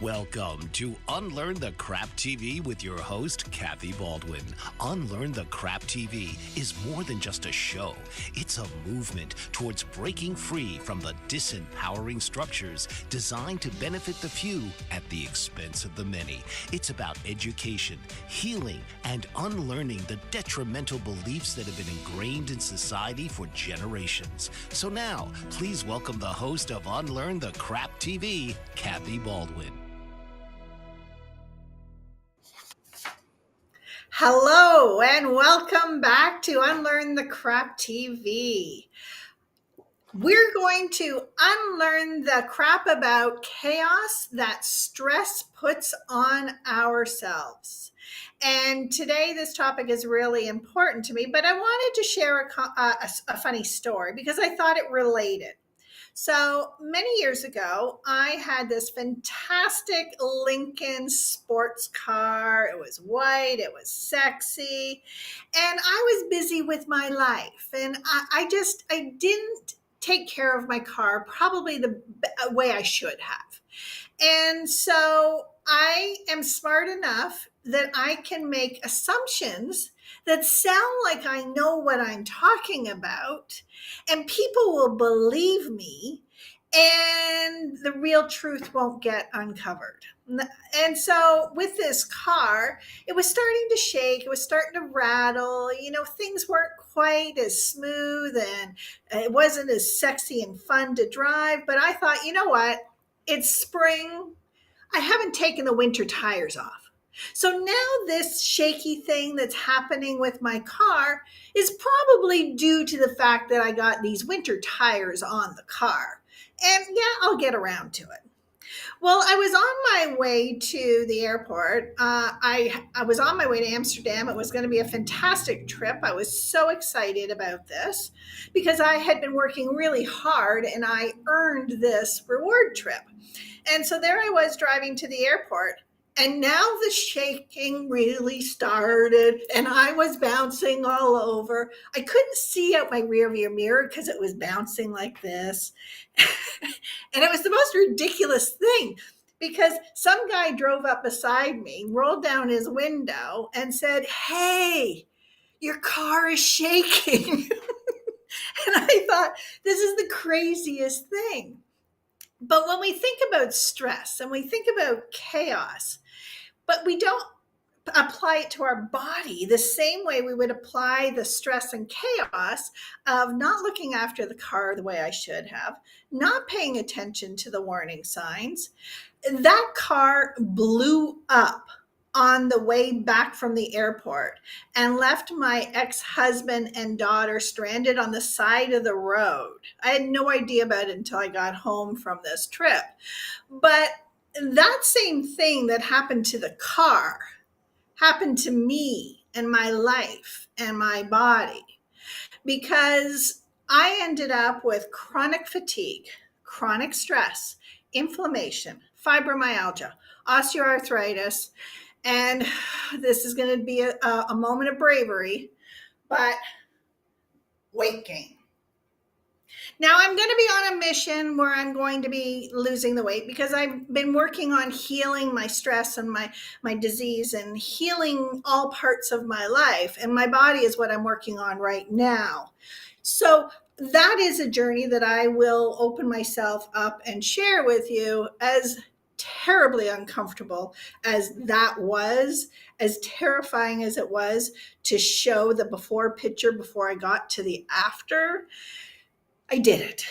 Welcome to Unlearn the Crap TV with your host, Kathy Baldwin. Unlearn the Crap TV is more than just a show. It's a movement towards breaking free from the disempowering structures designed to benefit the few at the expense of the many. It's about education, healing, and unlearning the detrimental beliefs that have been ingrained in society for generations. So now, please welcome the host of Unlearn the Crap TV, Kathy Baldwin. Hello and welcome back to Unlearn the Crap TV. We're going to unlearn the crap about chaos that stress puts on ourselves. And today this topic is really important to me, but I wanted to share a funny story because I thought it related. So many years ago, I had this fantastic Lincoln sports car. It was white, it was sexy, and I was busy with my life. And I didn't take care of my car probably the way I should have. And so I am smart enough that I can make assumptions that sound like I know what I'm talking about, and people will believe me, and the real truth won't get uncovered. And so with this car, it was starting to shake, it was starting to rattle, things weren't quite as smooth, and it wasn't as sexy and fun to drive. But I thought, you know what? It's spring. I haven't taken the winter tires off. So now this shaky thing that's happening with my car is probably due to the fact that I got these winter tires on the car. And yeah, I'll get around to it. Well, I was on my way to the airport. I was on my way to Amsterdam. It was going to be a fantastic trip. I was so excited about this because I had been working really hard and I earned this reward trip. And so there I was driving to the airport. And now the shaking really started and I was bouncing all over. I couldn't see out my rearview mirror because it was bouncing like this. And it was the most ridiculous thing because some guy drove up beside me, rolled down his window and said, "Hey, your car is shaking." And I thought, this is the craziest thing. But when we think about stress and we think about chaos, but we don't apply it to our body the same way we would apply the stress and chaos of not looking after the car the way I should have, not paying attention to the warning signs. That car blew up on the way back from the airport and left my ex-husband and daughter stranded on the side of the road. I had no idea about it until I got home from this trip. But that same thing that happened to the car happened to me and my life and my body because I ended up with chronic fatigue, chronic stress, inflammation, fibromyalgia, osteoarthritis. And this is going to be a moment of bravery, but weight gain. Now I'm going to be on a mission where I'm going to be losing the weight because I've been working on healing my stress and my disease and healing all parts of my life. And my body is what I'm working on right now. So that is a journey that I will open myself up and share with you, as terribly uncomfortable as that was, as terrifying as it was to show the before picture before I got to the after. I did it.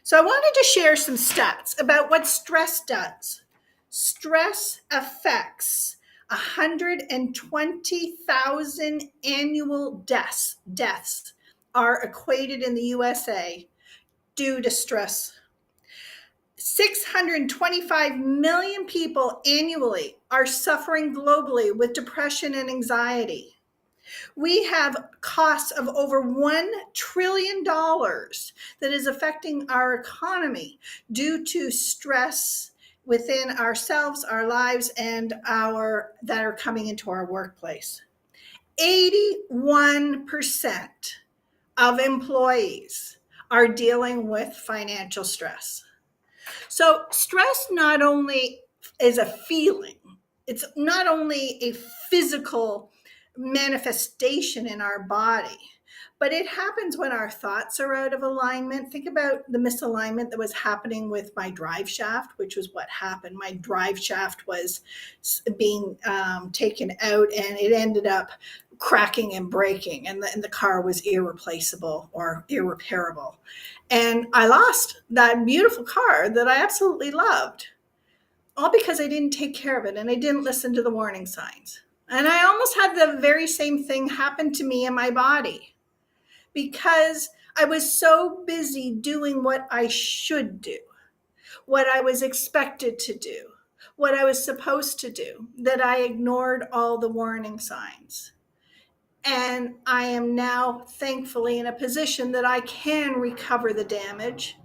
So I wanted to share some stats about what stress does. Stress affects 120,000 annual deaths are equated in the USA due to stress. 625 million people annually are suffering globally with depression and anxiety. We have costs of over $1 trillion that is affecting our economy due to stress within ourselves, our lives, and that are coming into our workplace. 81% of employees are dealing with financial stress. So stress not only is a feeling. It's not only a physical manifestation in our body, but it happens when our thoughts are out of alignment. Think about the misalignment that was happening with my drive shaft, which was what happened. My drive shaft was being taken out, and it ended up cracking and breaking, and the car was irreplaceable or irreparable. And I lost that beautiful car that I absolutely loved, all because I didn't take care of it and I didn't listen to the warning signs. And I almost had the very same thing happen to me in my body because I was so busy doing what I should do, what I was expected to do, what I was supposed to do, that I ignored all the warning signs. And I am now thankfully in a position that I can recover the damage.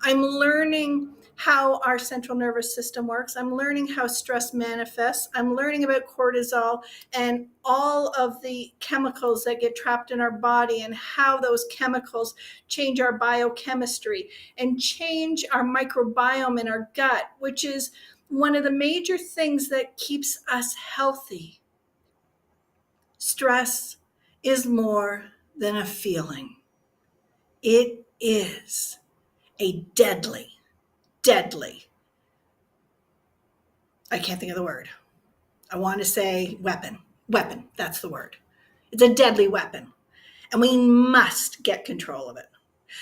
I'm learning how our central nervous system works. I'm learning how stress manifests. I'm learning about cortisol and all of the chemicals that get trapped in our body and how those chemicals change our biochemistry and change our microbiome in our gut, which is one of the major things that keeps us healthy. Stress is more than a feeling. It is a deadly, I can't think of the word. I want to say weapon. Weapon, that's the word. It's a deadly weapon, and we must get control of it.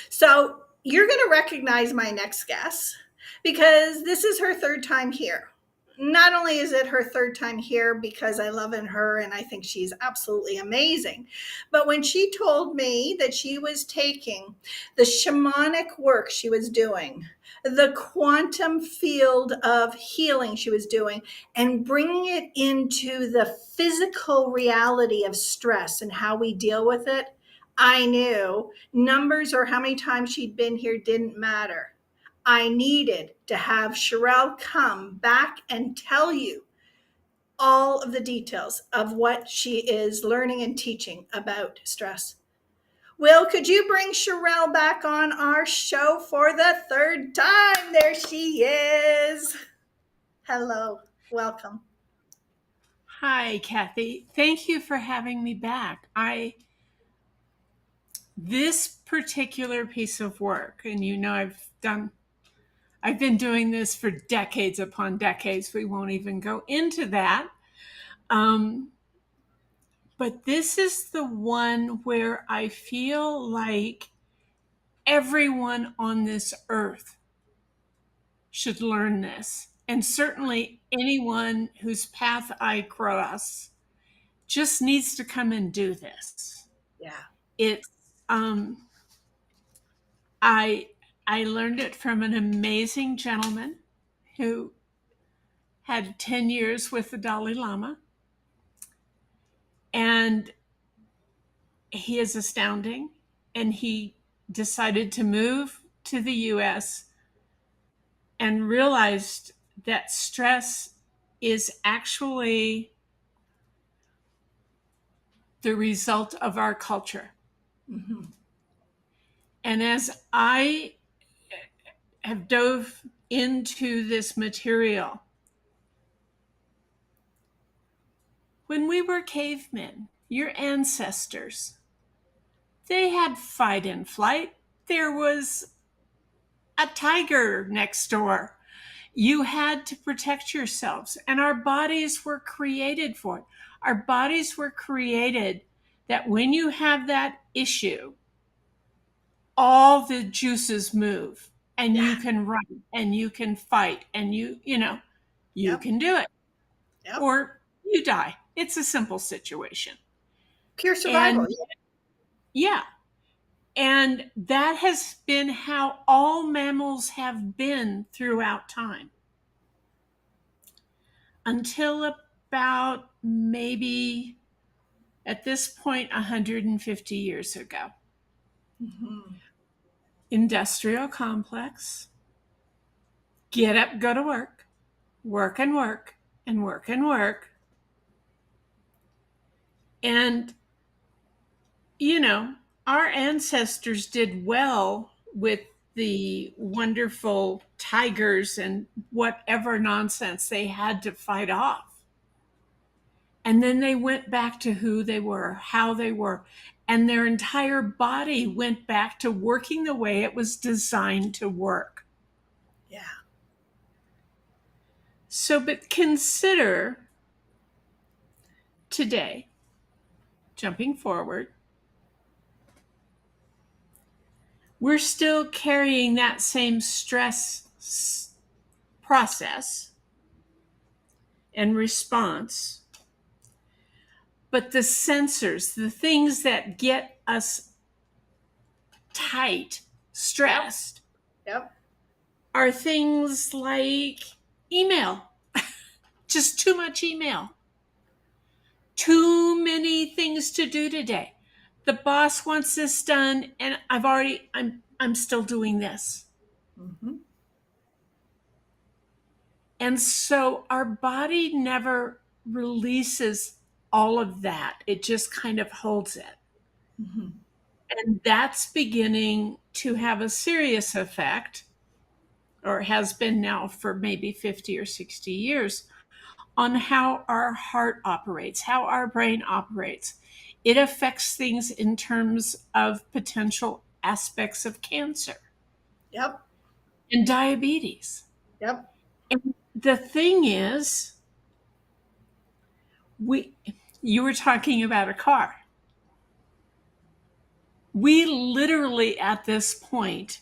So you're going to recognize my next guest because this is her third time here. Not only is it her third time here because I love in her and I think she's absolutely amazing, but when she told me that she was taking the shamanic work she was doing, the quantum field of healing she was doing, and bringing it into the physical reality of stress and how we deal with it, I knew numbers or how many times she'd been here didn't matter. I needed to have Charel come back and tell you all of the details of what she is learning and teaching about stress. Will, could you bring Charel back on our show for the third time? There she is. Hello, welcome. Hi, Kathy. Thank you for having me back. This particular piece of work, and I've been doing this for decades upon decades. We won't even go into that. But this is the one where I feel like everyone on this earth should learn this. And certainly anyone whose path I cross just needs to come and do this. Yeah. It's I learned it from an amazing gentleman who had 10 years with the Dalai Lama, and he is astounding. And he decided to move to the US and realized that stress is actually the result of our culture. Mm-hmm. And as I have dove into this material, when we were cavemen, your ancestors, they had fight and flight. There was a tiger next door. You had to protect yourselves, and our bodies were created for it. Our bodies were created that when you have that issue, all the juices move, and Yeah. you can run and you can fight and you Yep. can do it, Yep. or you die. It's a simple situation. Pure survival. And yeah, and that has been how all mammals have been throughout time until about maybe at this point 150 years ago. Mm-hmm. Industrial complex, get up, go to work, work and work and work and work. And, our ancestors did well with the wonderful tigers and whatever nonsense they had to fight off. And then they went back to who they were, how they were, and their entire body went back to working the way it was designed to work. Yeah. So, but consider today, jumping forward, we're still carrying that same stress process and response, but the sensors, the things that get us tight, stressed, Yep. are things like email. Just too much email. Too many things to do today. The boss wants this done, and I'm still doing this. Mm-hmm. And so our body never releases all of that. It just kind of holds it. Mm-hmm. And that's beginning to have a serious effect, or has been now for maybe 50 or 60 years, on how our heart operates, how our brain operates. It affects things in terms of potential aspects of cancer Yep. and diabetes. Yep. And the thing is, you were talking about a car. We literally, at this point,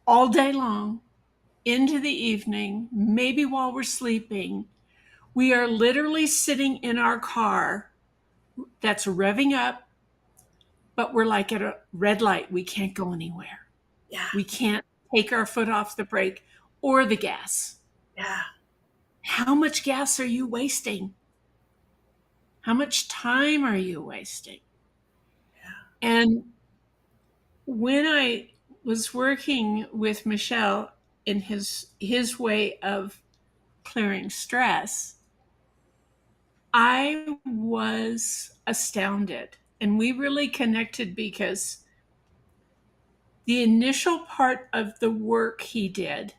all day long, into the evening, maybe while we're sleeping, we are literally sitting in our car that's revving up, but we're like at a red light. We can't go anywhere. Yeah. We can't take our foot off the brake or the gas. Yeah. How much gas are you wasting? How much time are you wasting? Yeah. And when I was working with Michel in his way of clearing stress, I was astounded. And we really connected because the initial part of the work he did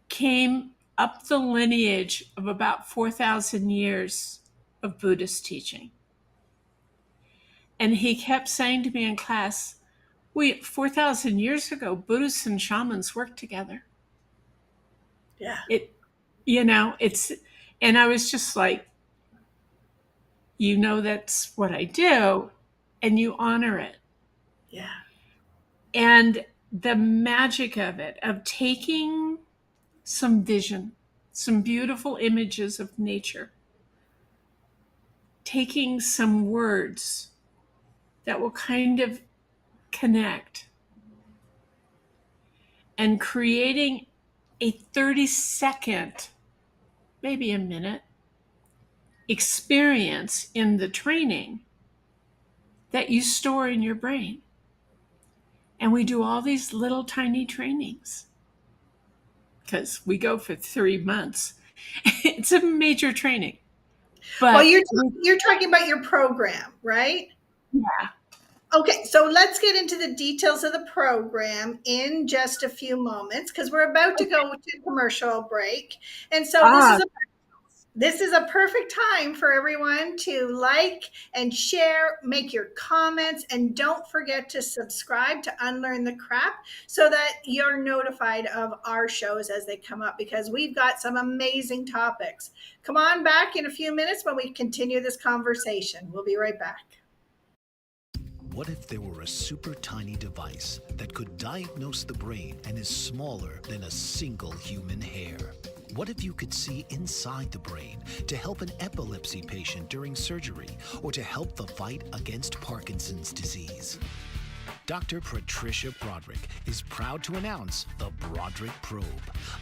came up the lineage of about 4,000 years of Buddhist teaching. And he kept saying to me in class, 4,000 years ago, Buddhists and shamans worked together. Yeah. And I was just like, that's what I do, and you honor it. Yeah. And the magic of it, of taking some vision, some beautiful images of nature, taking some words that will kind of connect, and creating a 30-second, maybe a minute, experience in the training that you store in your brain. And we do all these little tiny trainings because we go for 3 months. It's a major training. But well, you're talking about your program, right? Yeah. Okay, so let's get into the details of the program in just a few moments because we're about to go to commercial break. And so this is a perfect time for everyone to like and share, make your comments, and don't forget to subscribe to Unlearn the Crap so that you're notified of our shows as they come up, because we've got some amazing topics. Come on back in a few minutes when we continue this conversation. We'll be right back. What if there were a super tiny device that could diagnose the brain and is smaller than a single human hair? What if you could see inside the brain to help an epilepsy patient during surgery or to help the fight against Parkinson's disease? Dr. Patricia Broderick is proud to announce the Broderick Probe,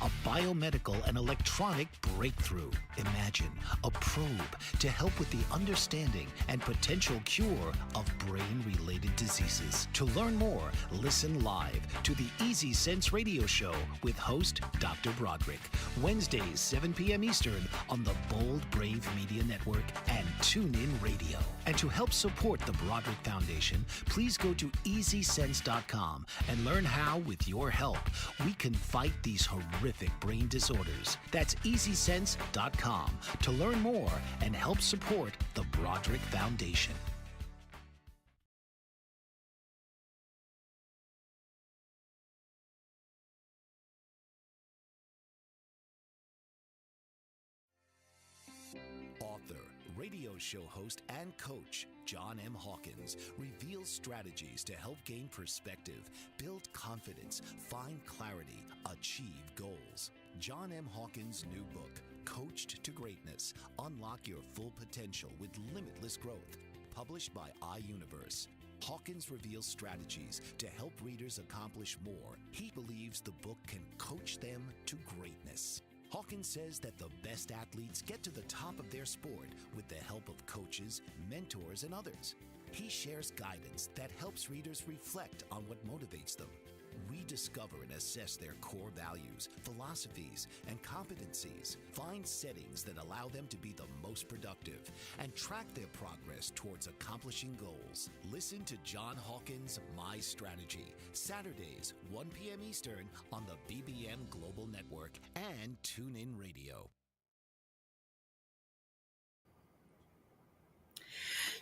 a biomedical and electronic breakthrough. Imagine a probe to help with the understanding and potential cure of brain-related diseases. To learn more, listen live to the Easy Sense radio show with host Dr. Broderick, Wednesdays 7 p.m. Eastern on the Bold Brave Media Network and TuneIn Radio. And to help support the Broderick Foundation, please go to easy easysense.com and learn how, with your help, we can fight these horrific brain disorders. That's easysense.com to learn more and help support the Broderick Foundation. Author, radio show host, and coach John M. Hawkins reveals strategies to help gain perspective, build confidence, find clarity, achieve goals. John M. Hawkins' new book, Coached to Greatness, Unlock Your Full Potential with Limitless Growth, published by iUniverse. Hawkins reveals strategies to help readers accomplish more. He believes the book can coach them to greatness. Hawkins says that the best athletes get to the top of their sport with the help of coaches, mentors, and others. He shares guidance that helps readers reflect on what motivates them. We discover and assess their core values, philosophies, and competencies, find settings that allow them to be the most productive, and track their progress towards accomplishing goals. Listen to John Hawkins' My Strategy, Saturdays, 1 p.m. Eastern on the BBM Global Network and TuneIn Radio.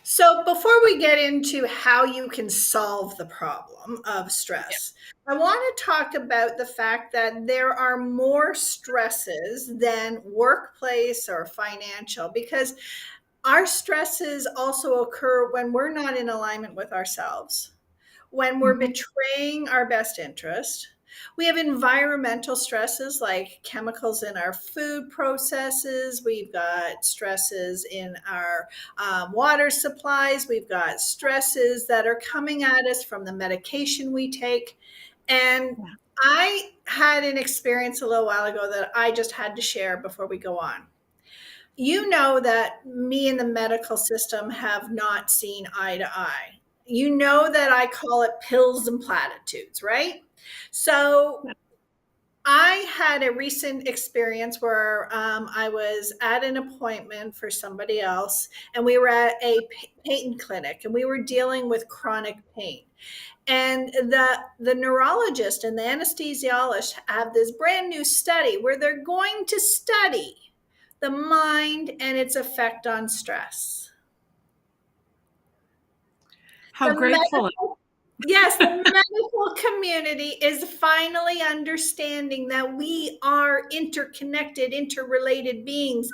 So before we get into how you can solve the problem of stress, I want to talk about the fact that there are more stresses than workplace or financial, because our stresses also occur when we're not in alignment with ourselves, when we're betraying our best interest. We have environmental stresses like chemicals in our food processes. We've got stresses in our water supplies. We've got stresses that are coming at us from the medication we take. And I had an experience a little while ago that I just had to share before we go on. You know that me and the medical system have not seen eye to eye. You know that I call it pills and platitudes, right? So I had a recent experience where I was at an appointment for somebody else, and we were at a pain clinic, and we were dealing with chronic pain. And the neurologist and the anesthesiologist have this brand new study where they're going to study the mind and its effect on stress. How grateful. Yes, the medical community is finally understanding that we are interconnected, interrelated beings,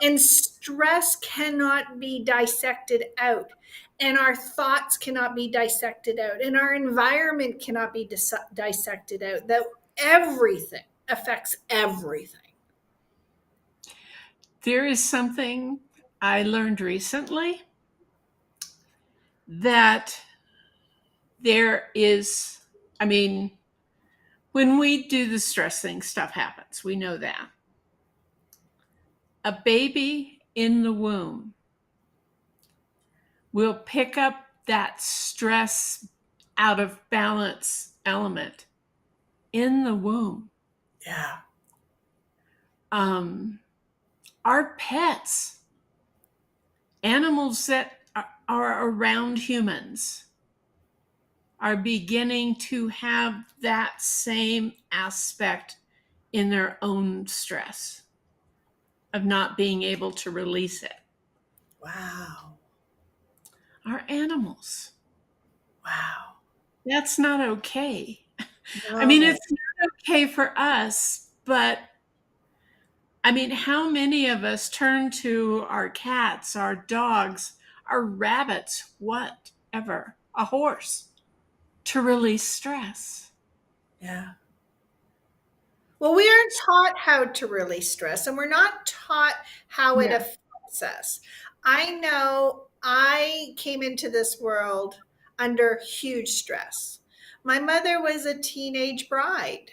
and stress cannot be dissected out, and our thoughts cannot be dissected out, and our environment cannot be dissected out. That everything affects everything. There is something I learned recently that there is, when we do the stress thing, stuff happens. We know that. A baby in the womb will pick up that stress out of balance element in the womb. Yeah. Our pets, animals that are around humans, are beginning to have that same aspect in their own stress of not being able to release it. Wow. Our animals. Wow. That's not okay. No. It's not okay for us, but how many of us turn to our cats, our dogs, our rabbits, whatever, a horse, to release stress? Yeah. Well, we aren't taught how to release stress, and we're not taught how it affects us. I know I came into this world under huge stress. My mother was a teenage bride.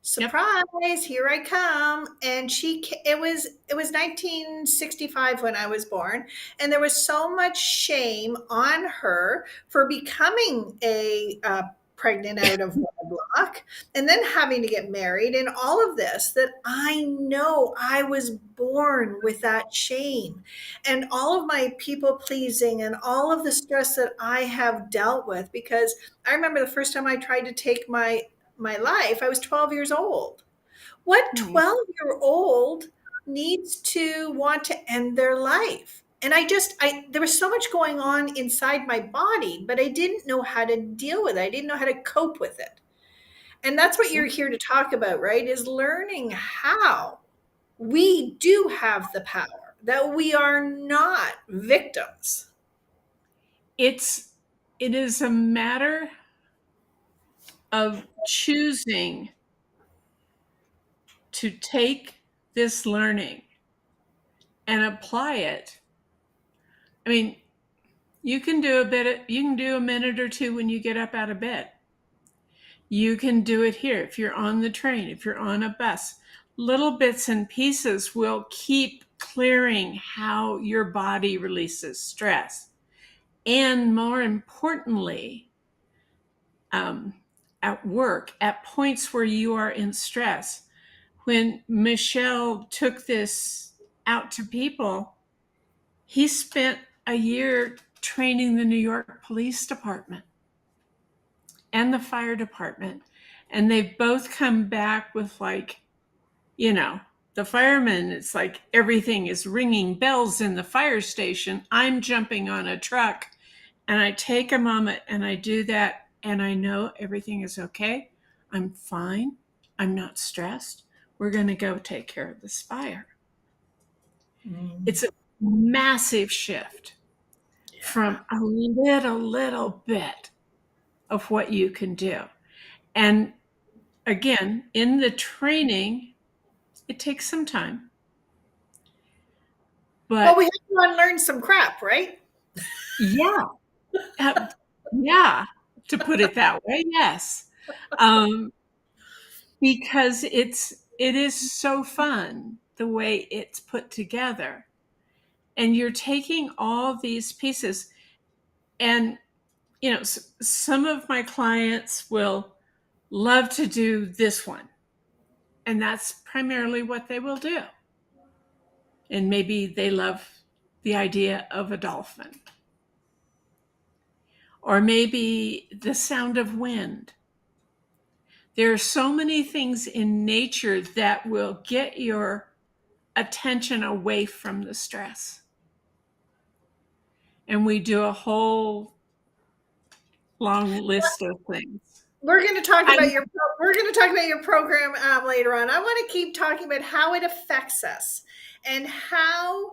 Surprise, here I come. And it was 1965 when I was born, and there was so much shame on her for becoming a pregnant out of wedlock, and then having to get married, and all of this, that I know I was born with that shame and all of my people pleasing and all of the stress that I have dealt with. Because I remember the first time I tried to take my life, I was 12 years old. What Hmm. 12-year-old needs to want to end their life? And there was so much going on inside my body, but I didn't know how to deal with it. I didn't know how to cope with it. And that's what you're here to talk about, right? Is learning how we do have the power, that we are not victims. It is a matter of choosing to take this learning and apply it. I mean, you can do a minute or two when you get up out of bed. You can do it here if you're on the train, if you're on a bus. Little bits and pieces will keep clearing how your body releases stress. And more importantly, at work, at points where you are in stress. When Michelle took this out to people, he spent a year training the New York Police Department and the fire department. And they've both come back with, like, the firemen, it's like everything is ringing bells in the fire station. I'm jumping on a truck and I take a moment and I do that, and I know everything is okay. I'm fine. I'm not stressed. We're going to go take care of this fire. It's a massive shift from a little bit of what you can do. And again, in the training, it takes some time. Well, But we have to unlearn some crap, right? yeah, yeah, to put it that way, yes. Because it is so fun the way it's put together. And you're taking all these pieces, and some of my clients will love to do this one, and that's primarily what they will do. And maybe they love the idea of a dolphin, or maybe the sound of wind. There are so many things in nature that will get your attention away from the stress. And we do a whole long list of things. We're going to talk I about your program later on. I want to keep talking about how it affects us and how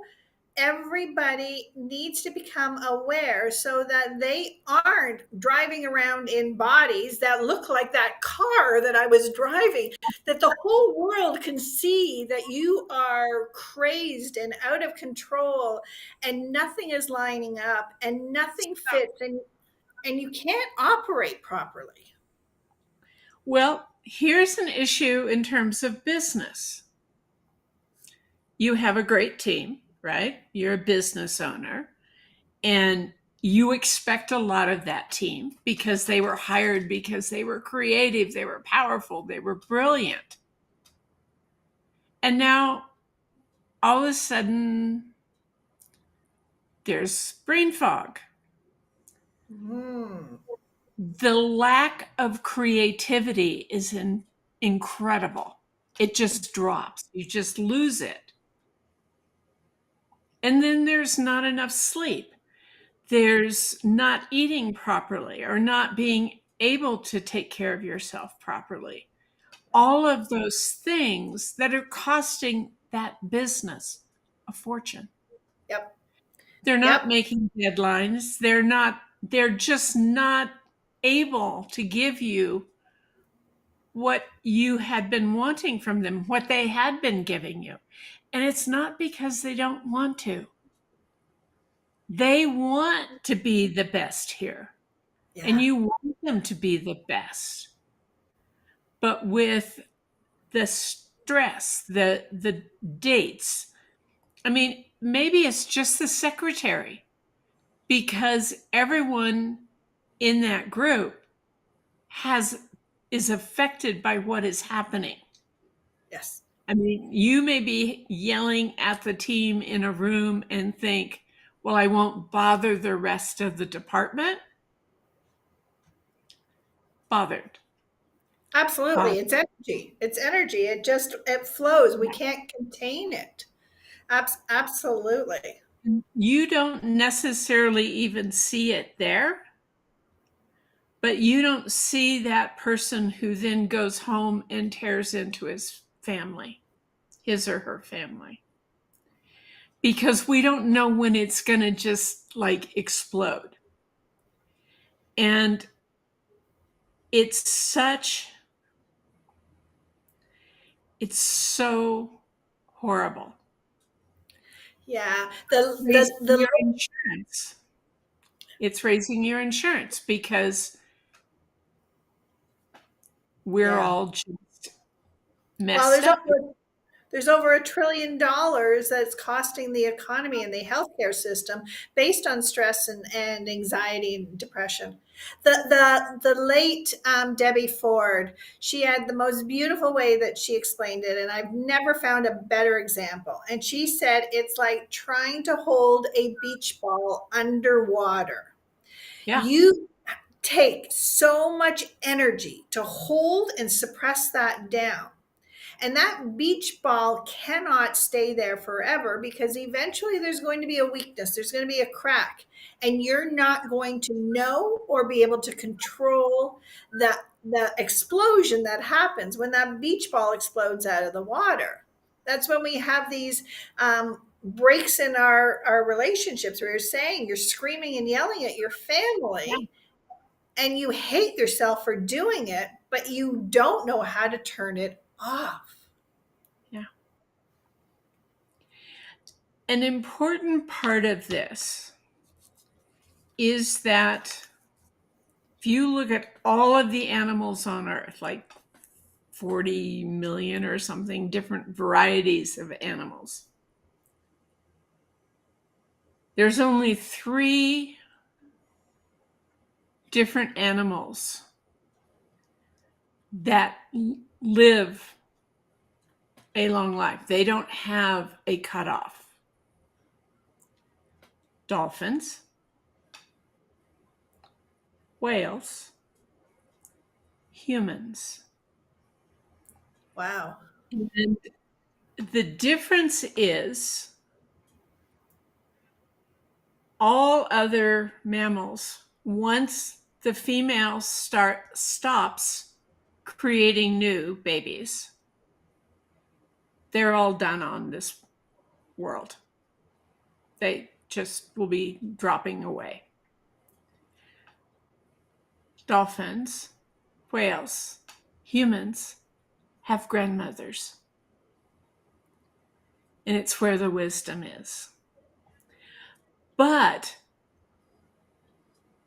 everybody needs to become aware so that they aren't driving around in bodies that look like that car that I was driving, that the whole world can see that you are crazed and out of control and nothing is lining up and nothing fits, and you can't operate properly. Well, here's an issue in terms of business. You have a great team, right? You're a business owner, and you expect a lot of that team because they were hired, because they were creative, they were powerful, they were brilliant. And now all of a sudden there's brain fog. The lack of creativity is incredible. It just drops. You just lose it. And then there's not enough sleep. There's not eating properly or not being able to take care of yourself properly. All of those things that are costing that business a fortune. Yep. They're not Yep. making deadlines. They're just not able to give you what you had been wanting from them, what they had been giving you. And it's not because they don't want to. They want to be the best here. Yeah. And you want them to be the best. But with the stress, the dates, I mean, maybe it's just the secretary, because everyone in that group is affected by what is happening. Yes. I mean, you may be yelling at the team in a room and think, well, I won't bother the rest of the department. Bothered. Absolutely. It's energy. It's energy. It flows. We can't contain it. Absolutely. You don't necessarily even see it there, but you don't see that person who then goes home and tears into his family, his or her family. Because we don't know when it's going to just like explode. And it's so horrible. Yeah. Raising your insurance. It's raising your insurance because we're all just messed up. There's over $1 trillion that's costing the economy and the healthcare system based on stress and anxiety and depression. The late Debbie Ford, she had the most beautiful way that she explained it, and I've never found a better example. And she said it's like trying to hold a beach ball underwater. Yeah. You take so much energy to hold and suppress that down. And that beach ball cannot stay there forever because eventually there's going to be a weakness, there's going to be a crack, and you're not going to know or be able to control the explosion that happens when that beach ball explodes out of the water. That's when we have these breaks in our relationships where you're saying you're screaming and yelling at your family and you hate yourself for doing it, but you don't know how to turn it off. Yeah. An important part of this is that if you look at all of the animals on Earth, like 40 million or something different varieties of animals, there's only 3 different animals that live a long life. They don't have a cutoff. Dolphins, whales, humans. Wow. And the difference is all other mammals, once the female stops creating new babies, they're all done on this world. They just will be dropping away. Dolphins, whales, humans have grandmothers. And it's where the wisdom is. But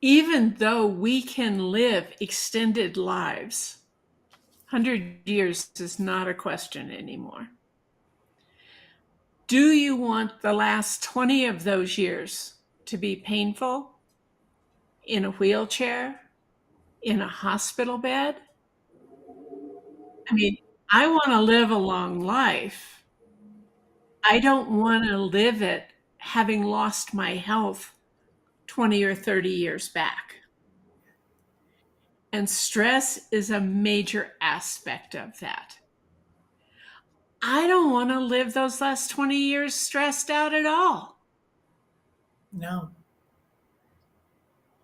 even though we can live extended lives, 100 years is not a question anymore. Do you want the last 20 of those years to be painful, in a wheelchair, in a hospital bed? I mean, I want to live a long life. I don't want to live it having lost my health 20 or 30 years back. And stress is a major aspect of that. I don't want to live those last 20 years stressed out at all. No.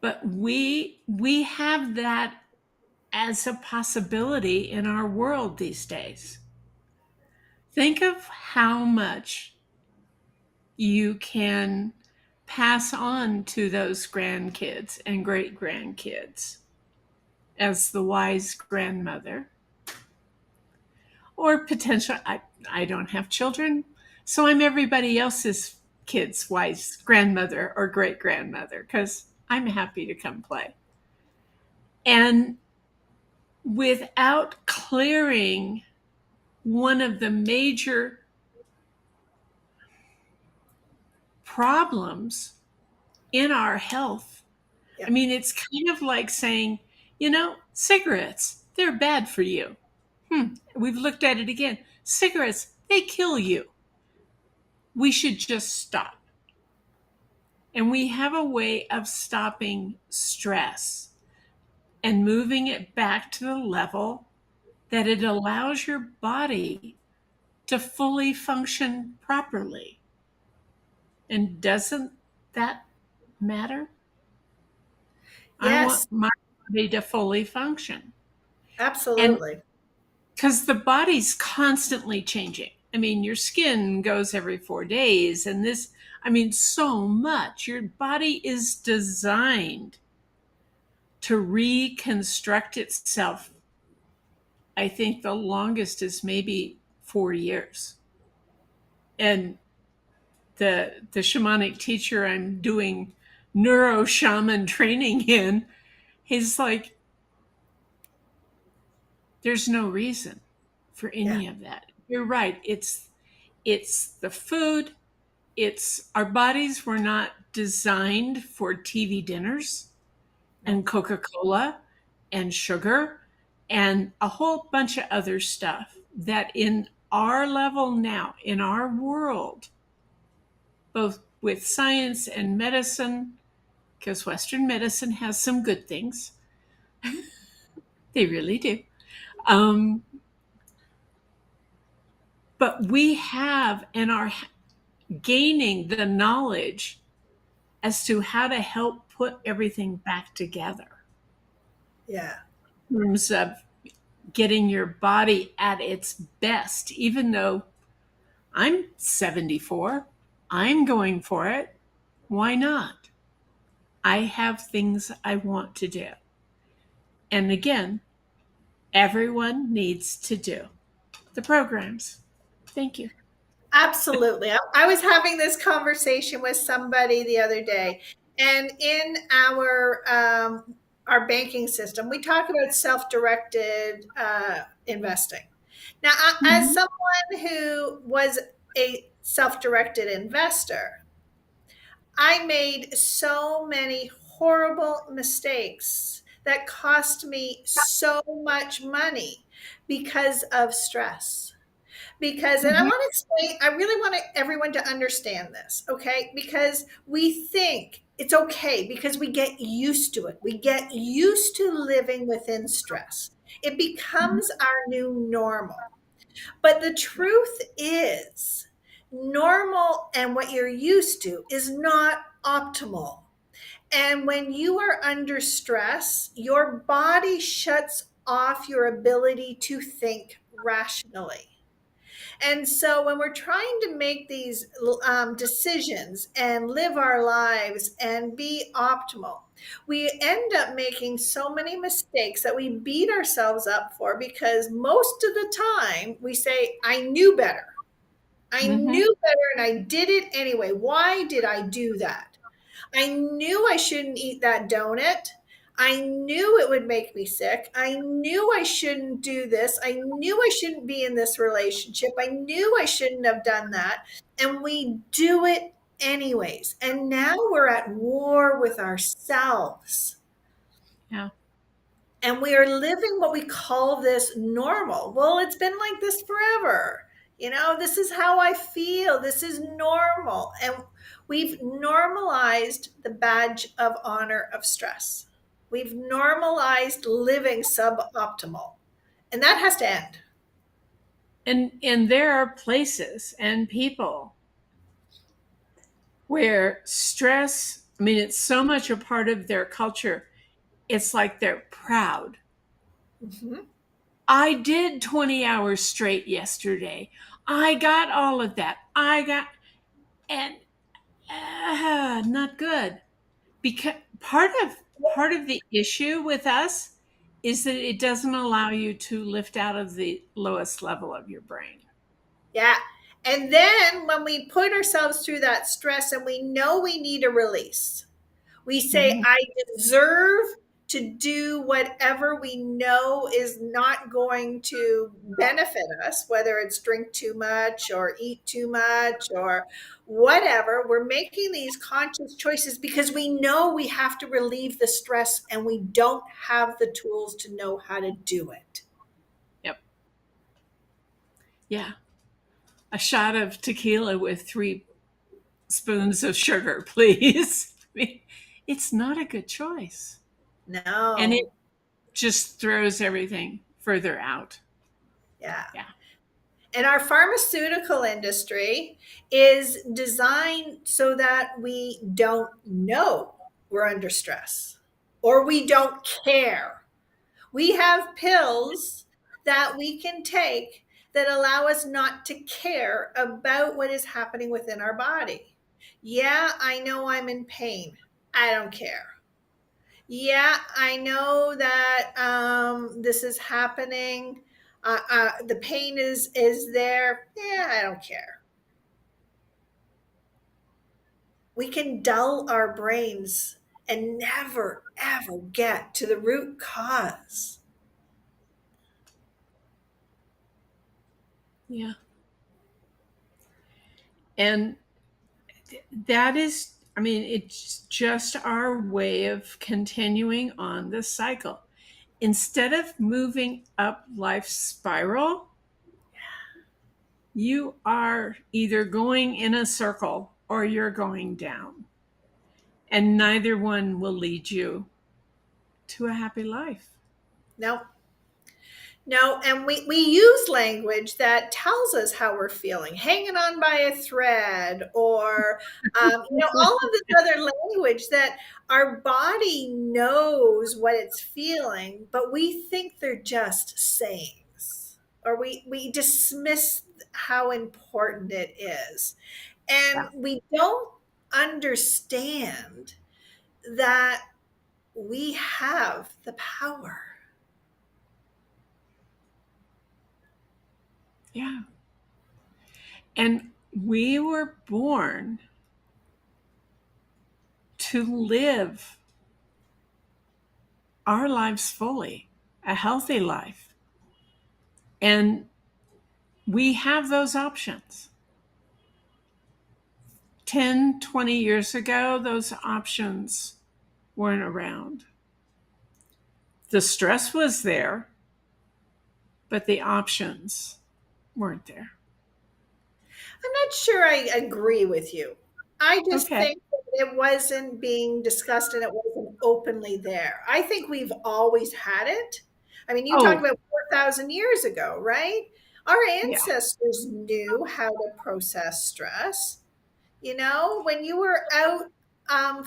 But we have that as a possibility in our world these days. Think of how much you can pass on to those grandkids and great grandkids as the wise grandmother. Or potential, I don't have children, so I'm everybody else's kid's wise grandmother or great grandmother because I'm happy to come play. And without clearing one of the major problems in our health, I mean, it's kind of like saying, Cigarettes, they're bad for you. We've looked at it again. Cigarettes, they kill you. We should just stop. And we have a way of stopping stress and moving it back to the level that it allows your body to fully function properly. And doesn't that matter? I want Yes, my body to fully function. And absolutely. because the body's constantly changing. I mean, your skin goes every 4 days, and this, I mean, so much. Your body is designed to reconstruct itself. I think the longest is maybe 4 years. And the shamanic teacher I'm doing neuro shaman training in, he's like, there's no reason for Yeah. any of that. You're right. It's the food. It's our bodies were not designed for TV dinners No. and Coca-Cola and sugar and a whole bunch of other stuff that in our level now, in our world, both with science and medicine, because Western medicine has some good things. They really do. Um, but we have and are gaining the knowledge as to how to help put everything back together Yeah. in terms of getting your body at its best, even though I'm 74, I'm going for it. Why not? I have things I want to do. And again, everyone needs to do the programs. Thank you. Absolutely. I was having this conversation with somebody the other day, and in our banking system, we talk about self-directed investing. Now, as Mhm. someone who was a self-directed investor, I made so many horrible mistakes that cost me so much money because of stress. Because, and I Mhm. want to explain, I really want everyone to understand this, okay? Because we think it's okay because we get used to it. We get used to living within stress. It becomes our new normal. But the truth is, normal and what you're used to is not optimal. And when you are under stress, your body shuts off your ability to think rationally. And so when we're trying to make these decisions and live our lives and be optimal, we end up making so many mistakes that we beat ourselves up for because most of the time we say, I knew better. I Mhm. knew better and I did it anyway. Why did I do that? I knew I shouldn't eat that donut. I knew it would make me sick. I knew I shouldn't do this. I knew I shouldn't be in this relationship. I knew I shouldn't have done that. And we do it anyways. And now we're at war with ourselves. Yeah. And we are living what we call this normal. Well, it's been like this forever. You know, this is how I feel. This is normal. And we've normalized the badge of honor of stress. We've normalized living suboptimal. And that has to end. And there are places and people where stress, I mean, it's so much a part of their culture. It's like they're proud. Mhm. I did 20 hours straight yesterday. I got all of that. I got, and not good. Because part of the issue with us is that it doesn't allow you to lift out of the lowest level of your brain. Yeah. And then when we put ourselves through that stress and we know we need a release, we say, Mhm. I deserve to do whatever we know is not going to benefit us, whether it's drink too much or eat too much or whatever. We're making these conscious choices because we know we have to relieve the stress and we don't have the tools to know how to do it. Yep. Yeah. A shot of tequila with 3 spoons of sugar, please. I mean, it's not a good choice. And it No. just throws everything further out. Yeah. Yeah. And our pharmaceutical industry is designed so that we don't know we're under stress or we don't care. We have pills that we can take that allow us not to care about what is happening within our body. Yeah, I know I'm in pain. I don't care. Yeah, I know that this is happening. The pain is there. Yeah, I don't care. We can dull our brains and never ever get to the root cause. Yeah. And that is, I mean, it's just our way of continuing on the cycle. Instead of moving up life's spiral, you are either going in a circle or you're going down. And neither one will lead you to a happy life. No, no, and we use language that tells us how we're feeling, hanging on by a thread, or all of this other language that our body knows what it's feeling, but we think they're just sayings, or we dismiss how important it is, and Yeah. we don't understand that we have the power. Yeah. And we were born to live our lives fully, a healthy life. And we have those options. 10, 20 years ago, those options weren't around. The stress was there, but the options weren't there. I'm not sure I agree with you. I just Okay. think that it wasn't being discussed and it wasn't openly there. I think we've always had it. I mean, you talk Oh, about 4,000 years ago, right? Our yeah. ancestors knew how to process stress. When you were out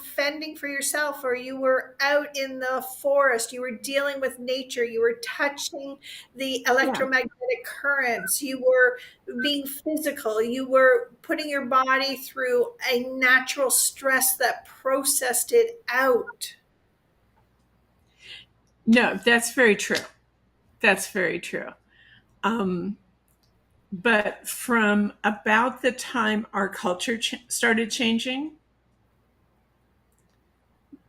fending for yourself, or you were out in the forest, you were dealing with nature, you were touching the Yeah. electromagnetic currents, you were being physical, you were putting your body through a natural stress that processed it out. No, that's very true. That's very true. Um, but from about the time our culture started changing,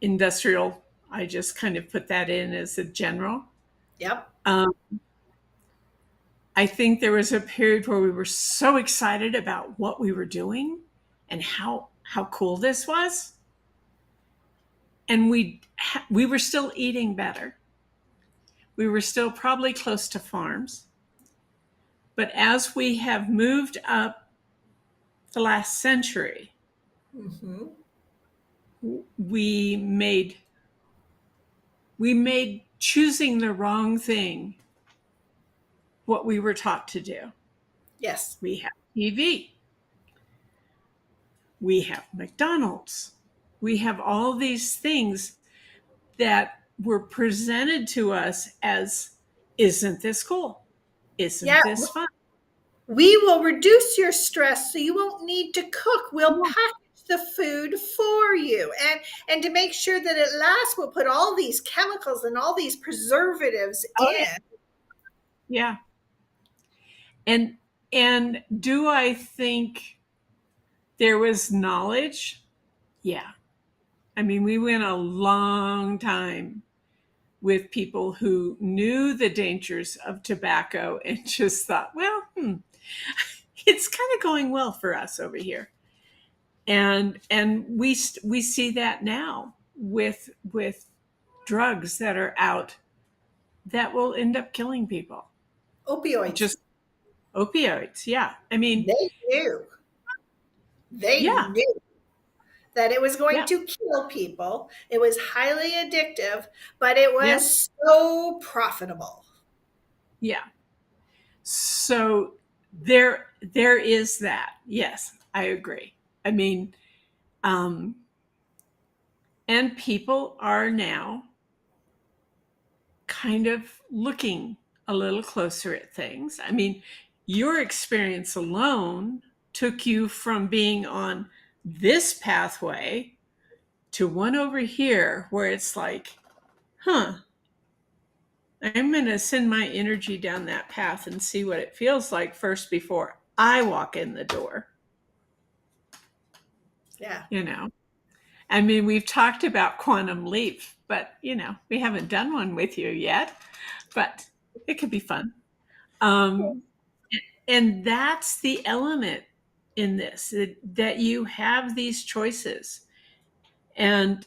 industrial, I just kind of put that in as a general. Yep. Um, I think there was a period where we were so excited about what we were doing and how cool this was, and we were still eating better. We were still probably close to farms, but as we have moved up the last century, Mm-hmm. we made we made choosing the wrong thing what we were taught to do. Yes. We have TV. We have McDonald's. We have all these things that were presented to us as, isn't this cool? Yeah. Isn't this fun? We will reduce your stress so you won't need to cook. We'll Yeah. package the food for you. And to make sure that it lasts, we'll put all these chemicals and all these preservatives Oh yeah. in. Yeah. And do I think there was knowledge? Yeah. I mean, we went a long time with people who knew the dangers of tobacco and just thought, well, it's kind of going well for us over here. And we see that now with drugs that are out that will end up killing people. Opioids. Just opioids, yeah. I mean, They knew. They yeah, knew that it was going yeah, to kill people. It was highly addictive, but it yeah, was so profitable. yeah. So there is that. Yes, I agree. I mean, and people are now kind of looking a little closer at things. I mean, your experience alone took you from being on this pathway to one over here where it's like, I'm going to send my energy down that path and see what it feels like first before I walk in the door. Yeah. I mean, we've talked about quantum leap, but we haven't done one with you yet, but it could be fun. And that's the element in this, that you have these choices. And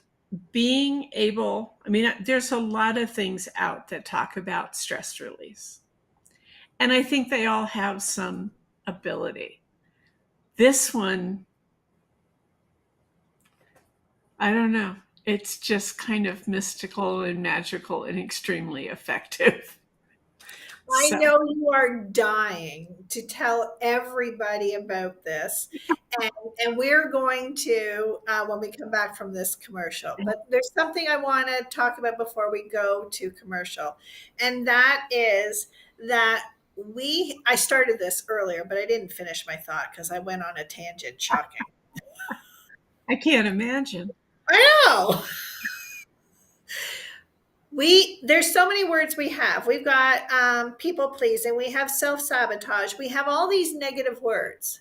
being able, I mean, there's a lot of things out that talk about stress release. And I think they all have some ability. This one, I don't know. It's just kind of mystical and magical and extremely effective. I So, know you are dying to tell everybody about this. And we're going to, when we come back from this commercial, but there's something I want to talk about before we go to commercial. And that is that I started this earlier, but I didn't finish my thought because I went on a tangent. Shocking. I can't imagine. I know. There's so many words we have. We've got people pleasing, we have self-sabotage, we have all these negative words,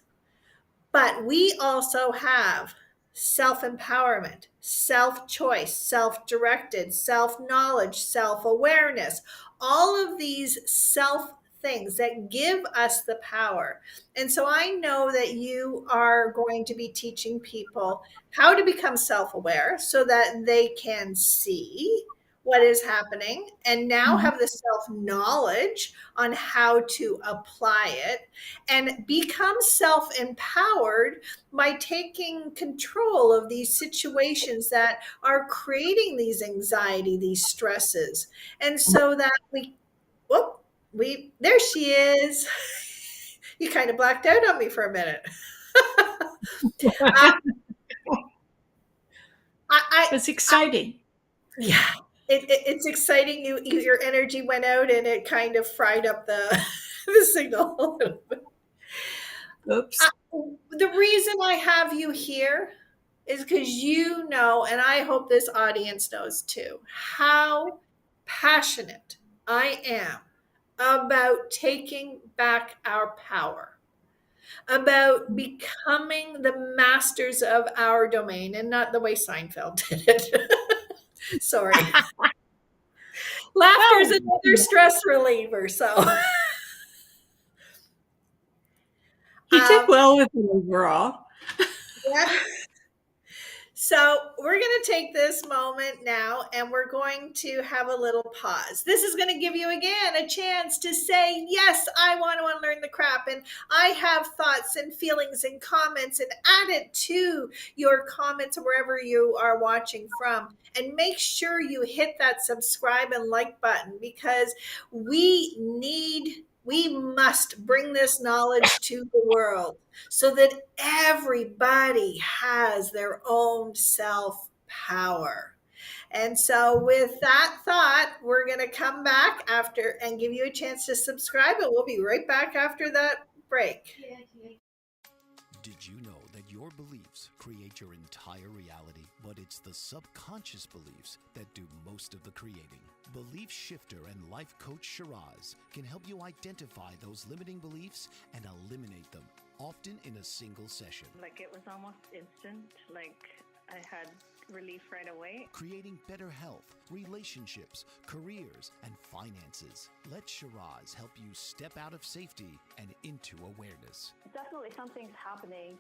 but we also have self-empowerment, self-choice, self-directed, self-knowledge, self-awareness, all of these self things that give us the power. And so I know that you are going to be teaching people how to become self-aware so that they can see what is happening and now have the self-knowledge on how to apply it and become self-empowered by taking control of these situations that are creating these anxiety, these stresses. And so that there she is. You kind of blacked out on me for a minute. It's exciting. Yeah, it's exciting. Your energy went out and it kind of fried up the the signal a little bit. Oops. The reason I have you here is because you know, and I hope this audience knows too, how passionate I am about taking back our power, about becoming the masters of our domain, and not the way Seinfeld did it. Sorry. Laughter is another stress reliever. So He did well with it overall. yeah. So we're going to take this moment now and we're going to have a little pause. This is going to give you again a chance to say, yes, I want to unlearn the crap. And I have thoughts and feelings and comments, and add it to your comments wherever you are watching from. And make sure you hit that subscribe and like button, because we must bring this knowledge to the world so that everybody has their own self-power. And so with that thought, we're going to come back after and give you a chance to subscribe, and we'll be right back after that break. Did you know that your beliefs create your entire reality, but it's the subconscious beliefs that do most of the creating? Belief shifter and life coach Shiraz can help you identify those limiting beliefs and eliminate them, often in a single session. Like, it was almost instant. Like, I had relief right away. Creating better health, relationships, careers, and finances. Let Shiraz help you step out of safety and into awareness. Definitely something's happening.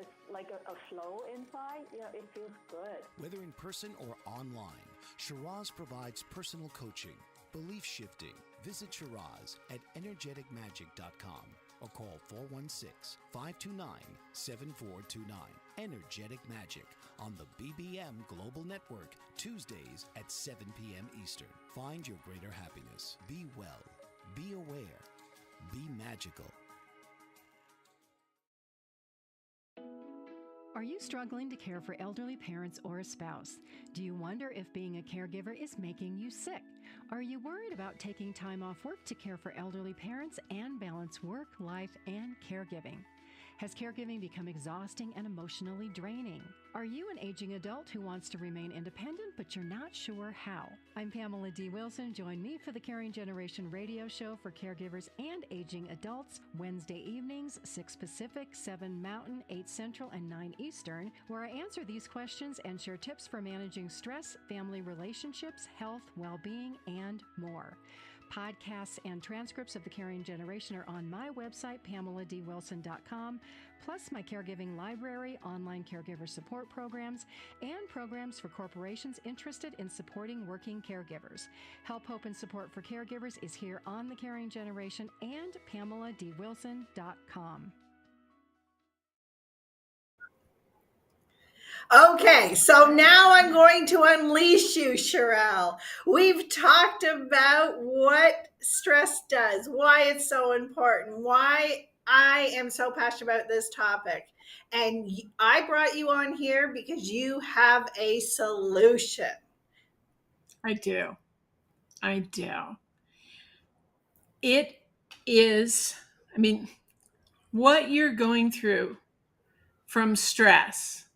It's like a flow inside. It feels good. Whether in person or online, Shiraz provides personal coaching, belief shifting. Visit Shiraz at energeticmagic.com or call 416-529-7429. Energetic Magic on the BBM Global Network, Tuesdays at 7 p.m. Eastern. Find your greater happiness. Be well. Be aware. Be magical. Are you struggling to care for elderly parents or a spouse? Do you wonder if being a caregiver is making you sick? Are you worried about taking time off work to care for elderly parents and balance work, life, and caregiving? Has caregiving become exhausting and emotionally draining? Are you an aging adult who wants to remain independent, but you're not sure how? I'm Pamela D. Wilson. Join me for the Caring Generation radio show for caregivers and aging adults, Wednesday evenings, 6 Pacific, 7 Mountain, 8 Central, and 9 Eastern, where I answer these questions and share tips for managing stress, family relationships, health, well-being, and more. Podcasts and transcripts of the Caring Generation are on my website, PamelaDWilson.com, plus my caregiving library, online caregiver support programs, and programs for corporations interested in supporting working caregivers. Help, hope, and support for caregivers is here on the Caring Generation and PamelaDWilson.com. Okay, so now I'm going to unleash you, Charel. We've talked about what stress does, why it's so important, why I am so passionate about this topic. And I brought you on here because you have a solution. I do. It is, what you're going through from stress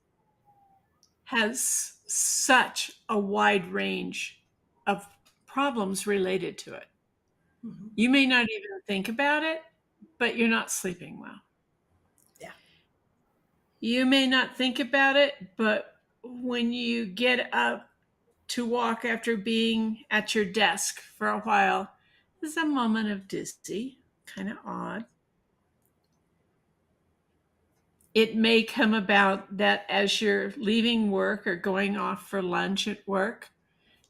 has such a wide range of problems related to it. Mm-hmm. You may not even think about it, but you're not sleeping well. Yeah. You may not think about it, but when you get up to walk after being at your desk for a while, there's a moment of dizzy, kind of odd. It may come about that as you're leaving work or going off for lunch at work,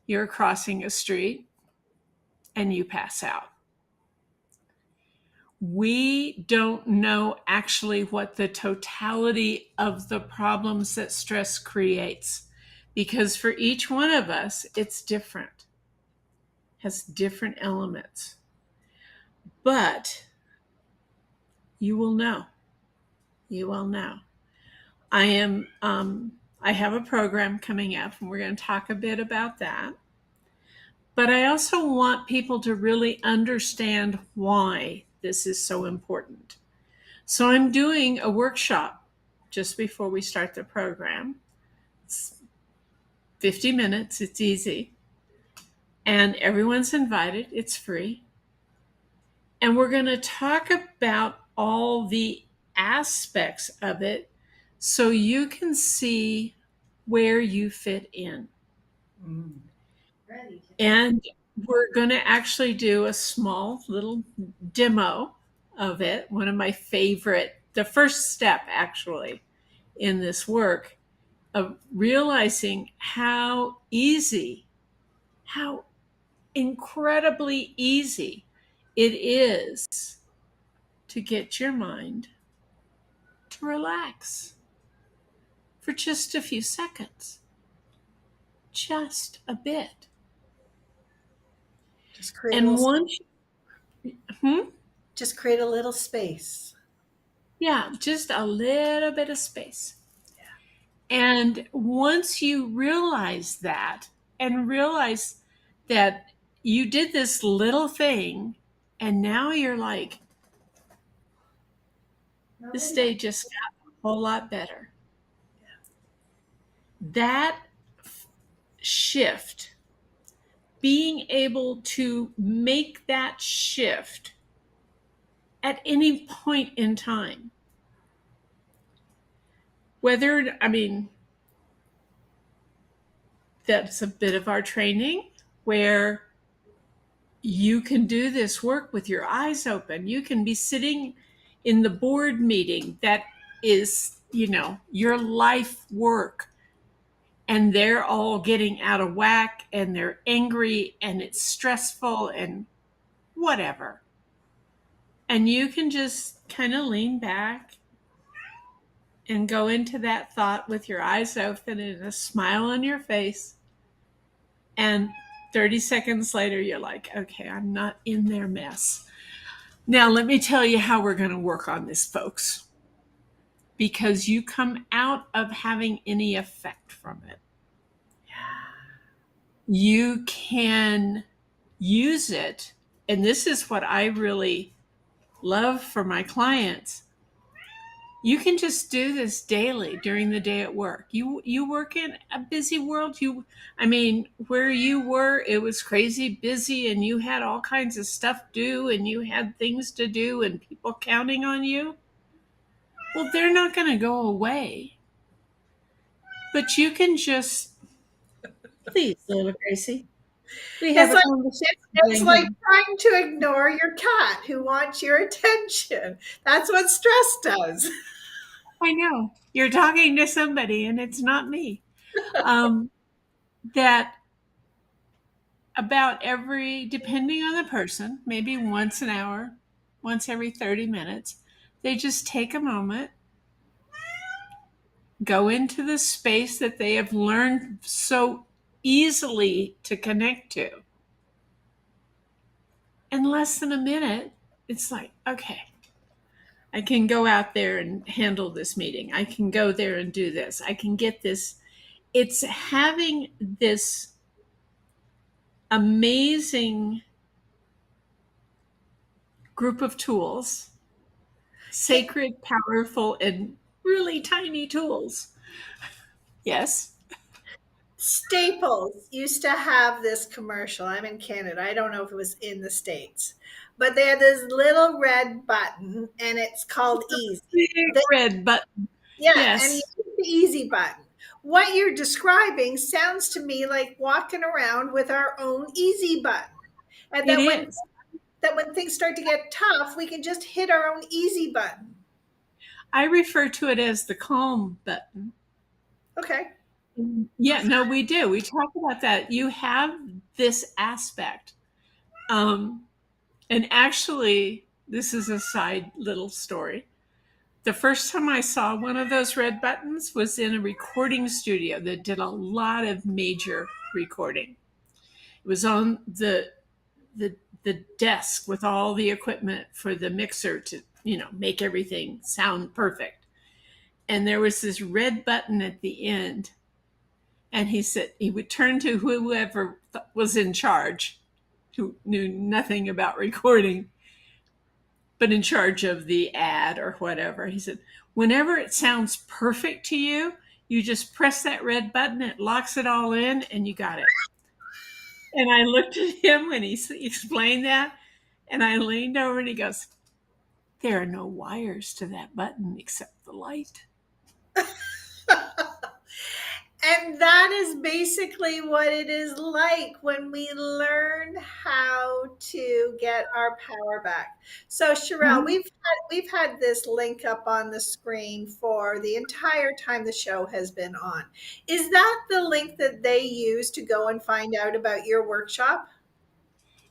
you're crossing a street and you pass out. We don't know actually what the totality of the problems that stress creates, because for each one of us, it's different, has different elements. But you will know. You will know. I have a program coming up, and we're going to talk a bit about that. But I also want people to really understand why this is so important. So I'm doing a workshop just before we start the program. It's 50 minutes. It's easy. And everyone's invited. It's free. And we're going to talk about all the aspects of it so you can see where you fit in. And we're going to actually do a small little demo of it. One of my favorite, the first step actually in this work of realizing how easy, how incredibly easy it is to get your mind to relax for just a few seconds, just a bit. Just create just create a little space. Yeah, just a little bit of space. Yeah. And once you realize that, and realize that you did this little thing, and now you're like, this day just got a whole lot better. Yeah. That shift, being able to make that shift at any point in time, that's a bit of our training where you can do this work with your eyes open. You can be sitting in the board meeting that is, your life work, and they're all getting out of whack and they're angry and it's stressful and whatever. And you can just kind of lean back and go into that thought with your eyes open and a smile on your face. And 30 seconds later, you're like, okay, I'm not in their mess. Now, let me tell you how we're going to work on this, folks, because you come out of having any effect from it. You can use it. And this is what I really love for my clients. You can just do this daily during the day at work. You work in a busy world. Where you were, it was crazy busy and you had all kinds of stuff due and you had things to do and people counting on you. Well, they're not going to go away. But you can just, please, little Gracie. We have It's a like, conversation. it's like trying to ignore your cat who wants your attention. That's what stress does. I know. You're talking to somebody and it's not me. That about depending on the person, maybe once an hour, once every 30 minutes, they just take a moment, go into the space that they have learned so easily to connect to. In less than a minute, it's like, okay, I can go out there and handle this meeting. I can go there and do this. I can get this. It's having this amazing group of tools, sacred, powerful, and really tiny tools. Yes. Staples used to have this commercial. I'm in Canada. I don't know if it was in the States, but they had this little red button and it's called Easy. Big red button. Yeah, Yes. and you hit the Easy button. What you're describing sounds to me like walking around with our own Easy button. And It is. that when things start to get tough, we can just hit our own Easy button. I refer to it as the calm button. Okay. Yeah, no, we do. We talk about that. You have this aspect. And actually, this is a side little story. The first time I saw one of those red buttons was in a recording studio that did a lot of major recording. It was on the desk with all the equipment for the mixer to, make everything sound perfect. And there was this red button at the end. And he said he would turn to whoever was in charge, who knew nothing about recording, but in charge of the ad or whatever. He said, whenever it sounds perfect to you, you just press that red button, it locks it all in, and you got it. And I looked at him when he explained that, and I leaned over and he goes, there are no wires to that button except the light. And that is basically what it is like when we learn how to get our power back. So Charel, we've had this link up on the screen for the entire time the show has been on. Is that the link that they use to go and find out about your workshop?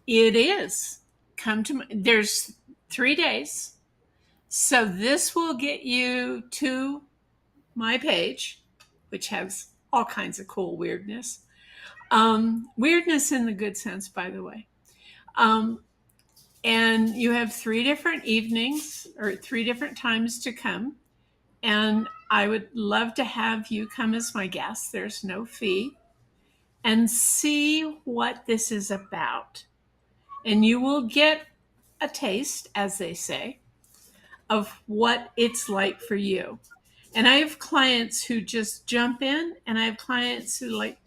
It is. There's 3 days. So this will get you to my page, which has all kinds of cool weirdness. Weirdness in the good sense, by the way. And you have 3 different evenings or 3 different times to come. And I would love to have you come as my guest. There's no fee. And see what this is about. And you will get a taste, as they say, of what it's like for you. And I have clients who just jump in, and I have clients who I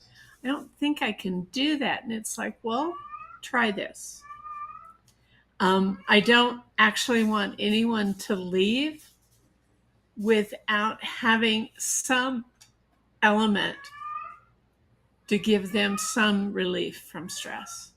don't think I can do that. And it's like, well, try this. I don't actually want anyone to leave without having some element to give them some relief from stress.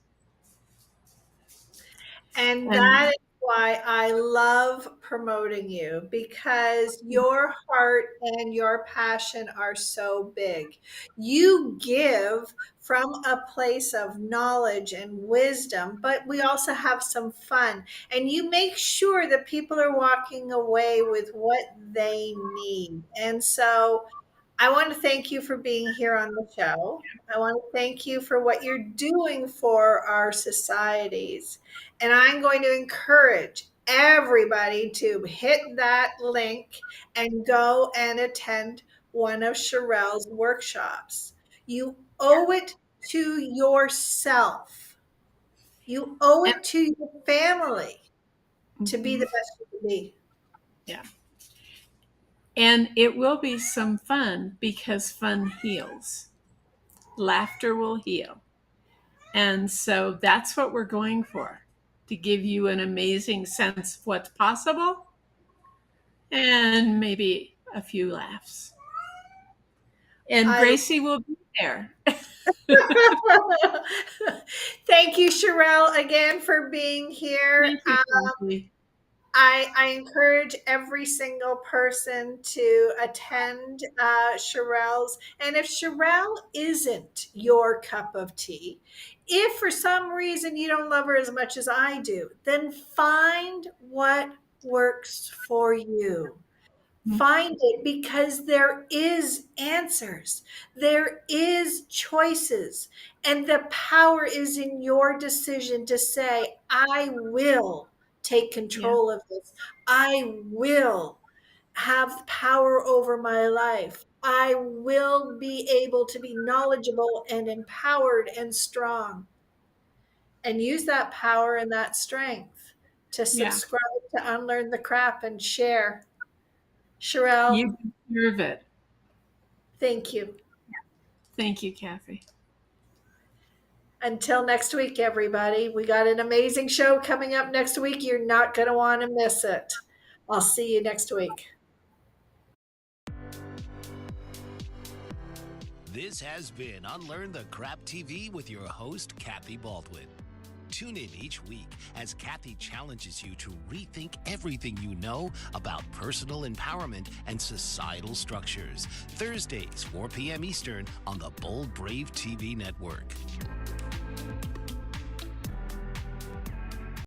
And And that is why I love promoting you, because your heart and your passion are so big. You give from a place of knowledge and wisdom, but we also have some fun. And you make sure that people are walking away with what they need. And so I want to thank you for being here on the show. I want to thank you for what you're doing for our societies. And I'm going to encourage everybody to hit that link and go and attend one of Charel's workshops. You owe it to yourself. You owe it to your family to be the best you can be. yeah. And it will be some fun because fun heals. Laughter will heal. And so that's what we're going for, to give you an amazing sense of what's possible and maybe a few laughs. And Gracie will be there. Thank you, Charel, again for being here. Thank you, I encourage every single person to attend Charel's. And if Charel isn't your cup of tea, if for some reason you don't love her as much as I do, then find what works for you. Find it, because there is answers. There is choices. And the power is in your decision to say, I will take control of this. I will have power over my life. I will be able to be knowledgeable and empowered and strong. And use that power and that strength to subscribe to Unlearn the Crap and share. Charel, you deserve it. thank you. Thank you, Kathy. Until next week, everybody. We got an amazing show coming up next week. You're not going to want to miss it. I'll see you next week. This has been Unlearn the Crap TV with your host, Kathy Baldwin. Tune in each week as Kathy challenges you to rethink everything you know about personal empowerment and societal structures. Thursdays, 4 p.m. Eastern on the Bold Brave TV network.